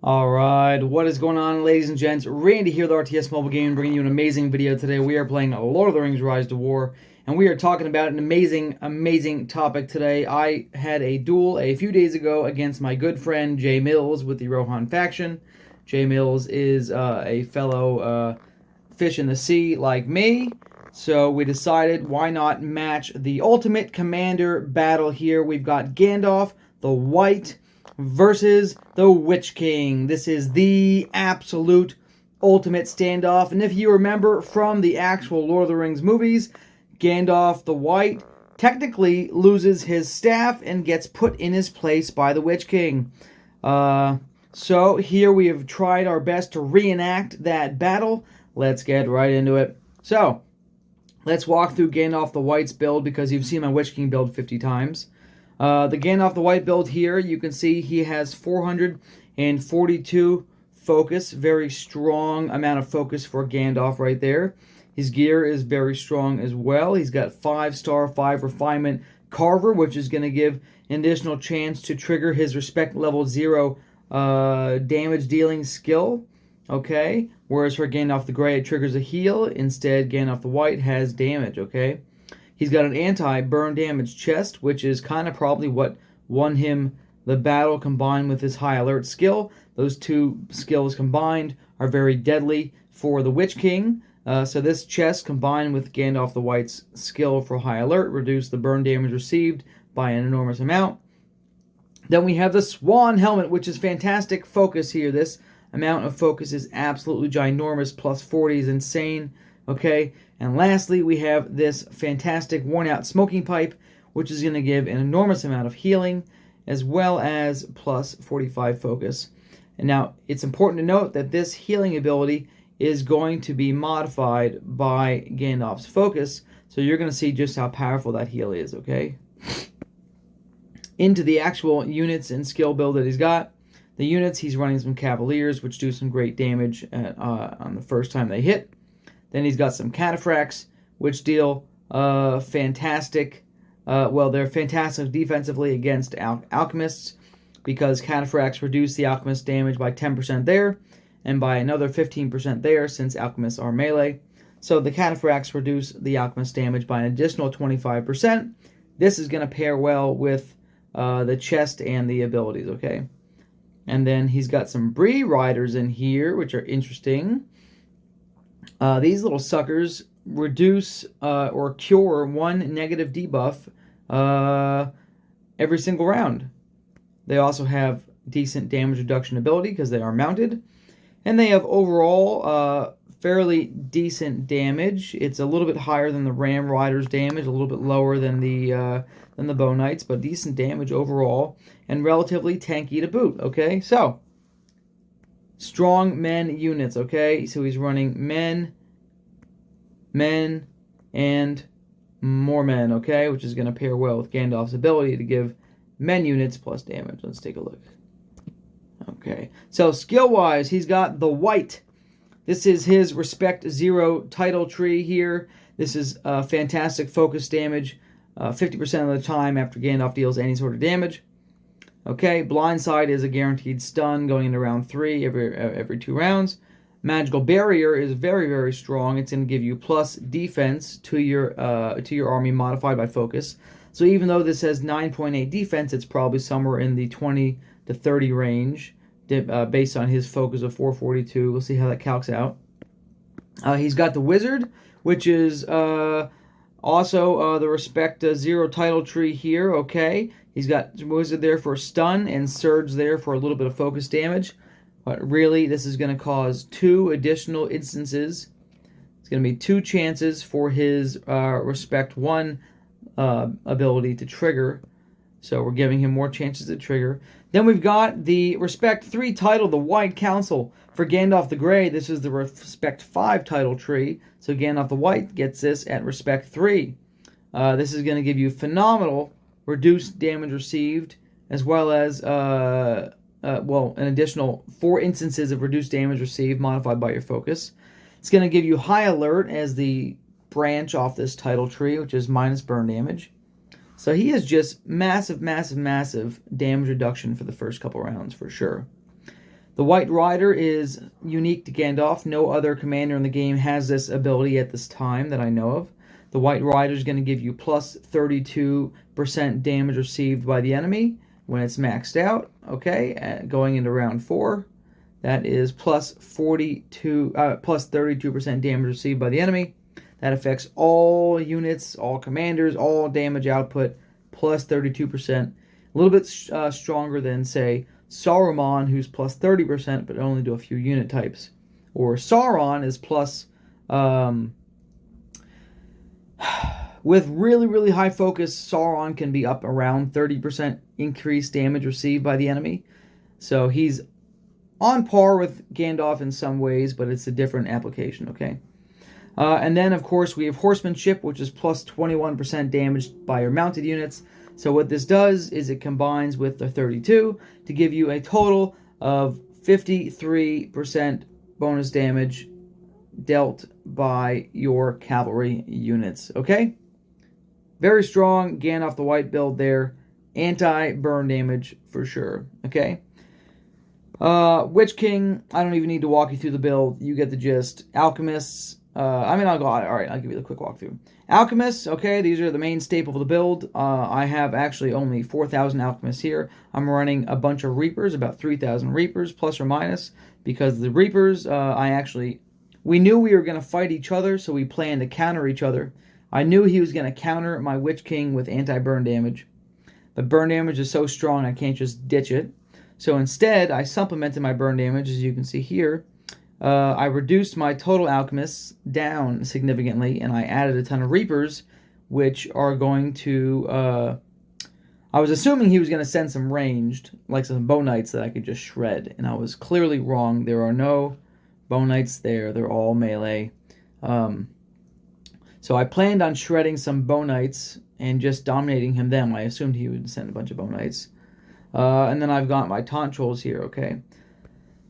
Alright, what is going on, ladies and gents? Randy here, the RTS Mobile Game, bringing you an amazing video today. We are playing Lord of the Rings Rise to War, and we are talking about an amazing topic today. I had a duel a few days ago against my good friend Jay Mills with the Rohan faction. Jay Mills is a fellow fish in the sea like me, so we decided why not match the ultimate commander battle here. We've got Gandalf the White versus the Witch King. This is the absolute ultimate standoff. And if you remember from the actual Lord of the Rings movies, Gandalf the White technically loses his staff and gets put in his place by the Witch King. So here we have tried our best to reenact that battle. Let's get right into it. So let's walk through Gandalf the White's build because you've seen my Witch King build 50 times. The Gandalf the White build here, you can see he has 442 focus. Very strong amount of focus for Gandalf right there. His gear is very strong as well. He's got 5-star, 5 refinement Carver, which is going to give an additional chance to trigger his respect level 0 damage dealing skill. Okay, whereas for Gandalf the Grey, it triggers a heal. Instead, Gandalf the White has damage, okay? He's got an anti-burn damage chest, which is kind of probably what won him the battle combined with his high alert skill. Those two skills combined are very deadly for the Witch King. So this chest combined with Gandalf the White's skill for high alert reduced the burn damage received by an enormous amount. Then we have the Swan Helmet, which is fantastic focus here. This amount of focus is absolutely ginormous. Plus 40 is insane. Okay, and lastly, we have this fantastic worn-out smoking pipe, which is going to give an enormous amount of healing, as well as plus 45 focus. And now, it's important to note that this healing ability is going to be modified by Gandalf's focus, so you're going to see just how powerful that heal is, okay? Into the actual units and skill build that he's got. The units, he's running some Cavaliers, which do some great damage on the first time they hit. Then he's got some Cataphracts, which deal fantastic. They're fantastic defensively against Alchemists because Cataphracts reduce the Alchemist damage by 10% there and by another 15% there since Alchemists are melee. So the Cataphracts reduce the Alchemist damage by an additional 25%. This is going to pair well with the chest and the abilities, okay? And then he's got some Bree Riders in here, which are interesting. These little suckers reduce or cure one negative debuff every single round. They also have decent damage reduction ability because they are mounted. And they have overall fairly decent damage. It's a little bit higher than the Ram Riders damage, a little bit lower than the Bow Knights, but decent damage overall and relatively tanky to boot, okay? So, strong men units, okay? So he's running men, and more men, okay? Which is going to pair well with Gandalf's ability to give men units plus damage. Let's take a look. Okay, so skill-wise, he's got the White. This is his Respect 0 title tree here. This is fantastic focus damage 50% of the time after Gandalf deals any sort of damage. Okay, Blindside is a guaranteed stun going into round 3 every 2 rounds. Magical Barrier is very strong. It's going to give you plus defense to your army modified by focus. So even though this has 9.8 defense, it's probably somewhere in the 20 to 30 range based on his focus of 442. We'll see how that calcs out. He's got the Wizard, which is also the Respect 0 title tree here, okay? He's got Wizard there for stun and Surge there for a little bit of focus damage. But really, this is going to cause 2 additional instances. It's going to be 2 chances for his Respect 1 ability to trigger. So we're giving him more chances to trigger. Then we've got the Respect 3 title, the White Council. For Gandalf the Grey, this is the Respect 5 title tree. So Gandalf the White gets this at Respect 3. This is going to give you phenomenal reduced damage received, as well as an additional 4 instances of reduced damage received modified by your focus. It's going to give you High Alert as the branch off this title tree, which is minus burn damage. So he is just massive damage reduction for the first couple rounds for sure. The White Rider is unique to Gandalf. No other commander in the game has this ability at this time that I know of. The White Rider is going to give you plus 32% damage received by the enemy when it's maxed out. Okay, going into round 4, that is plus 32% damage received by the enemy. That affects all units, all commanders, all damage output, plus 32%. A little bit stronger than, say, Saruman, who's plus 30%, but only to a few unit types. Or Sauron is plus... with really, really high focus, Sauron can be up around 30% increased damage received by the enemy. So he's on par with Gandalf in some ways, but it's a different application, okay? And then, of course, we have Horsemanship, which is plus 21% damage by your mounted units. So what this does is it combines with the 32 to give you a total of 53% bonus damage dealt by your cavalry units, okay? Very strong Gandalf the White build there. Anti-burn damage for sure, okay? Witch King, I don't even need to walk you through the build. You get the gist. Alchemists, I'll give you the quick walkthrough. Alchemists, okay, these are the main staple of the build. I have actually only 4,000 Alchemists here. I'm running a bunch of Reapers, about 3,000 Reapers, plus or minus, because the Reapers, we knew we were going to fight each other, so we planned to counter each other. I knew he was going to counter my Witch King with anti-burn damage, but burn damage is so strong I can't just ditch it. So instead, I supplemented my burn damage, as you can see here. I reduced my total Alchemists down significantly, and I added a ton of Reapers, which are going to... I was assuming he was going to send some ranged, like some Bow Knights that I could just shred, and I was clearly wrong. There are no Bow Knights there. They're all melee. So I planned on shredding some Bow Knights and just dominating them. I assumed he would send a bunch of Bow Knights. And then I've got my Taunt Trolls here, okay?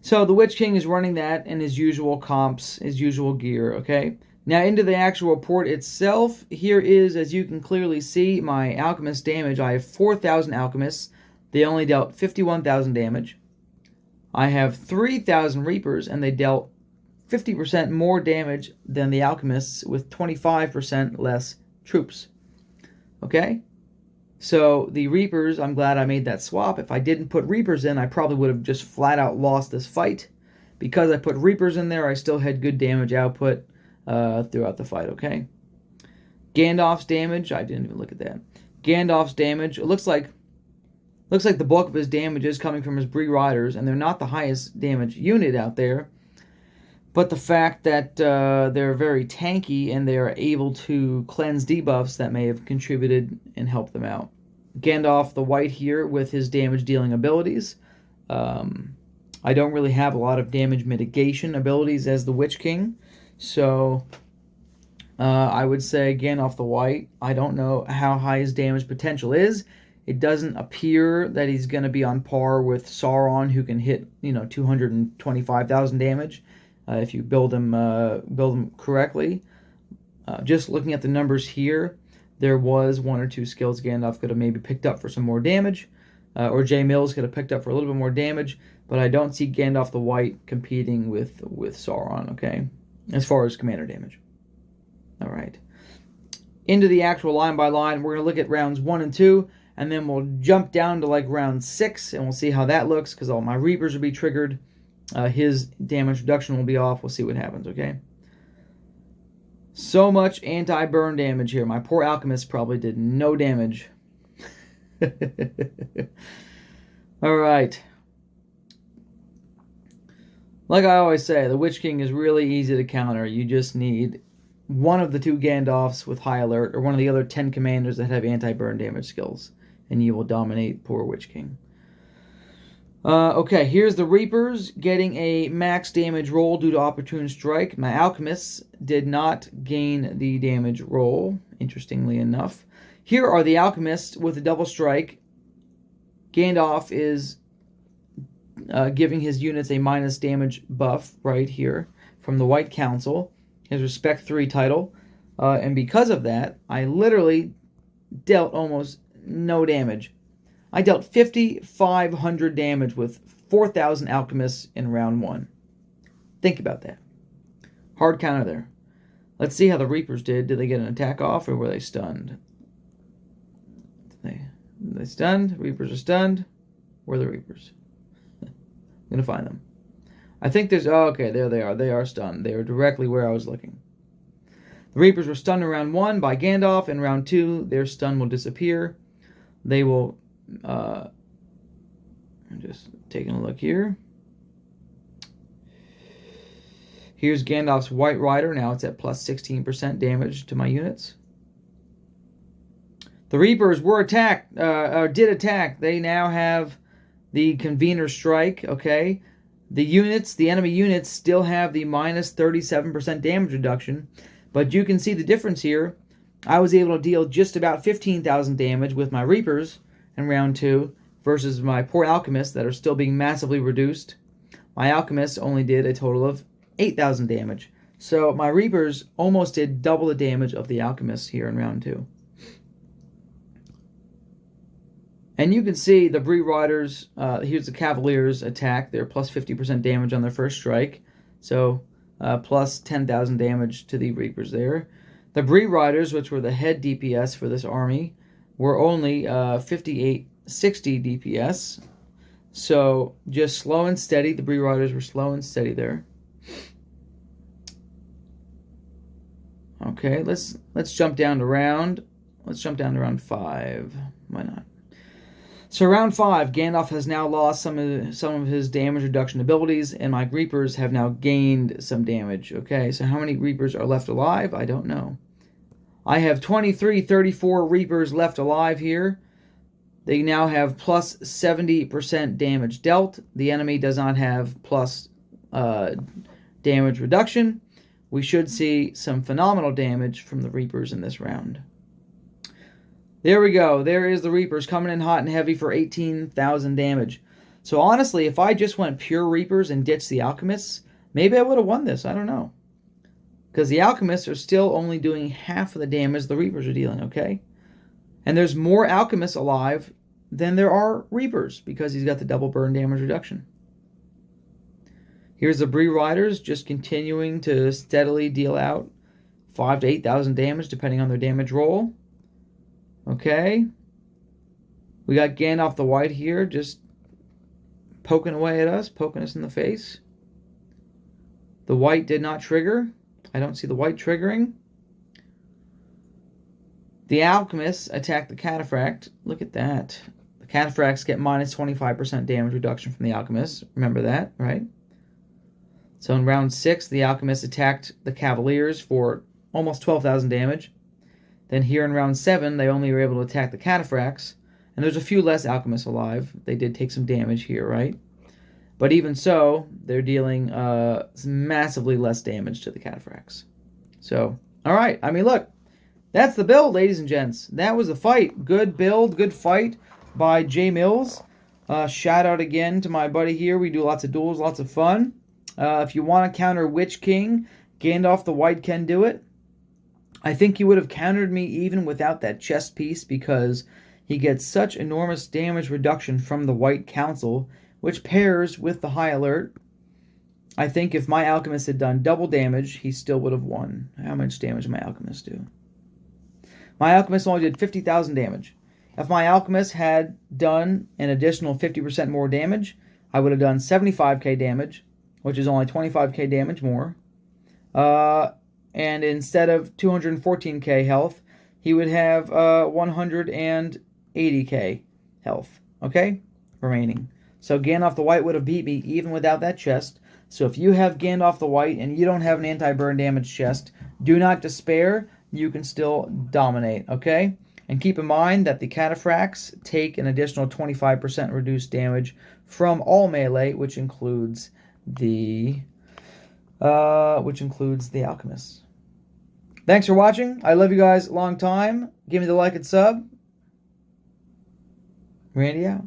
So the Witch King is running that in his usual comps, his usual gear, okay? Now into the actual report itself, here is, as you can clearly see, my Alchemist damage. I have 4,000 Alchemists. They only dealt 51,000 damage. I have 3,000 Reapers, and they dealt 50% more damage than the Alchemists with 25% less troops. Okay? So the Reapers, I'm glad I made that swap. If I didn't put Reapers in, I probably would have just flat out lost this fight. Because I put Reapers in there, I still had good damage output throughout the fight, okay? Gandalf's damage, I didn't even look at that. Gandalf's damage, it looks like the bulk of his damage is coming from his Bree Riders, and they're not the highest damage unit out there. But the fact that they're very tanky and they are able to cleanse debuffs that may have contributed and helped them out. Gandalf the White here with his damage dealing abilities. I don't really have a lot of damage mitigation abilities as the Witch King. So I would say Gandalf the White. I don't know how high his damage potential is. It doesn't appear that he's going to be on par with Sauron, who can hit 225,000 damage. If you build them correctly. Just looking at the numbers here, there was one or two skills Gandalf could have maybe picked up for some more damage, or J. Mills could have picked up for a little bit more damage, but I don't see Gandalf the White competing with Sauron, okay, as far as commander damage. All right. Into the actual line by line, we're going to look at rounds 1 and 2, and then we'll jump down to like round 6, and we'll see how that looks, because all my Reapers will be triggered. His damage reduction will be off. We'll see what happens, okay? So much anti-burn damage here. My poor Alchemist probably did no damage. Alright. Like I always say, the Witch King is really easy to counter. You just need one of the 2 Gandalfs with high alert, or one of the other 10 commanders that have anti-burn damage skills, and you will dominate poor Witch King. Okay, here's the Reapers getting a max damage roll due to Opportune Strike. My Alchemists did not gain the damage roll, interestingly enough. Here are the Alchemists with a double strike. Gandalf is giving his units a minus damage buff right here from the White Council, his Respect 3 title. And because of that, I literally dealt almost no damage. I dealt 5,500 damage with 4,000 Alchemists in round 1. Think about that. Hard counter there. Let's see how the Reapers did. Did they get an attack off, or were they stunned? They stunned. Reapers are stunned. Where are the Reapers? I'm going to find them. I think there's... Oh, okay, there they are. They are stunned. They are directly where I was looking. The Reapers were stunned in round 1 by Gandalf. In round 2, their stun will disappear. They will... I'm just taking a look here. Here's Gandalf's White Rider. Now it's at plus 16% damage to my units. The Reapers were attacked, did attack. They now have the Convener Strike, okay? The enemy units still have the minus 37% damage reduction, but you can see the difference here. I was able to deal just about 15,000 damage with my Reapers in round 2 versus my poor Alchemists that are still being massively reduced. My Alchemists only did a total of 8,000 damage. So my Reapers almost did double the damage of the Alchemists here in round 2. And you can see the Bree Riders, here's the Cavaliers attack. They're plus 50% damage on their first strike. So plus 10,000 damage to the Reapers there. The Bree Riders, which were the head DPS for this army, were only 5860 DPS. So just slow and steady. The Bree Riders were slow and steady there. Okay, let's jump down to round. Let's jump down to round 5. Why not? So round 5, Gandalf has now lost some of his damage reduction abilities, and my Reapers have now gained some damage. Okay, so how many Reapers are left alive? I don't know. I have 34 Reapers left alive here. They now have plus 70% damage dealt. The enemy does not have plus damage reduction. We should see some phenomenal damage from the Reapers in this round. There we go. There is the Reapers coming in hot and heavy for 18,000 damage. So honestly, if I just went pure Reapers and ditched the Alchemists, maybe I would have won this. I don't know. Because the Alchemists are still only doing half of the damage the Reapers are dealing, okay? And there's more Alchemists alive than there are Reapers because he's got the double burn damage reduction. Here's the Bree Riders just continuing to steadily deal out 5,000 to 8,000 damage depending on their damage roll. Okay. We got Gandalf the White here just poking away at us, poking us in the face. The White did not trigger. I don't see the White triggering. The Alchemists attack the Cataphract. Look at that. The Cataphracts get minus 25% damage reduction from the Alchemists. Remember that, right? So in round 6, the Alchemists attacked the Cavaliers for almost 12,000 damage. Then here in round 7, they only were able to attack the Cataphracts. And there's a few less Alchemists alive. They did take some damage here, right? But even so, they're dealing massively less damage to the Cataphracts. So, all right. I mean, look. That's the build, ladies and gents. That was the fight. Good build, good fight by J Mills. Shout out again to my buddy here. We do lots of duels, lots of fun. If you want to counter Witch King, Gandalf the White can do it. I think he would have countered me even without that chest piece because he gets such enormous damage reduction from the White Council, which pairs with the High Alert. I think if my Alchemist had done double damage, he still would have won. How much damage did my Alchemist do? My Alchemist only did 50,000 damage. If my Alchemist had done an additional 50% more damage, I would have done 75k damage, which is only 25k damage more. And instead of 214k health, he would have 180k health, okay, remaining. So Gandalf the White would have beat me even without that chest. So if you have Gandalf the White and you don't have an anti-burn damage chest, do not despair. You can still dominate, okay? And keep in mind that the Cataphracts take an additional 25% reduced damage from all melee, which includes the Alchemists. Thanks for watching. I love you guys a long time. Give me the like and sub. Randy out.